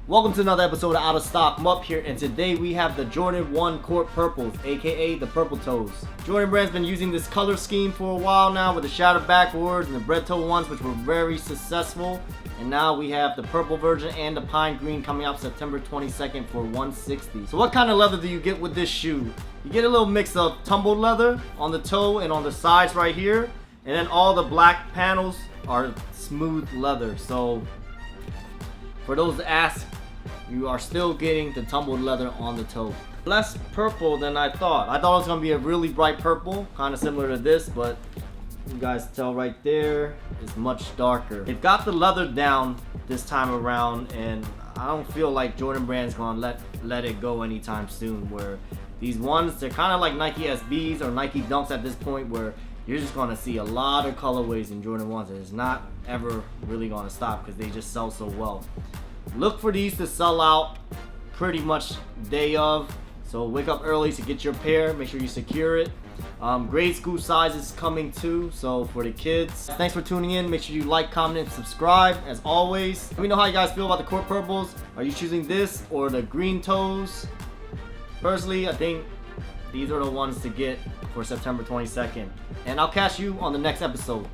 Welcome to another episode of Out of Stock. TangMup here, and today we have the Jordan 1 Court Purples, aka the Purple Toes. Jordan Brand's been using this color scheme for a while now with the shattered backwards and the bread toe ones, which were very successful. And now we have the purple version and the pine green coming out September 22nd for $160. So what kind of leather do you get with this shoe? You get a little mix of tumbled leather on the toe and on the sides right here, and then all the black panels are smooth leather. So for those that ask, you are still getting the tumbled leather on the toe. Less purple than I thought. I thought it was going to be a really bright purple, kind of similar to this, but you guys tell right there, it's much darker. They've got the leather down this time around, and I don't feel like Jordan Brand's going to let it go anytime soon, where these ones, they're kind of like Nike SBs or Nike Dunks at this point, where you're just going to see a lot of colorways in Jordan 1s, and it's not ever really going to stop because they just sell so well. Look for these to sell out pretty much day of, so wake up early to get your pair. Make sure you secure it. Grade school size is coming too, so for the kids. Thanks for tuning in. Make sure you like, comment, and subscribe as always. Let me know how you guys feel about the Court Purples. Are you choosing this or the green toes? Personally, I think these are the ones to get for September 22nd. And I'll catch you on the next episode.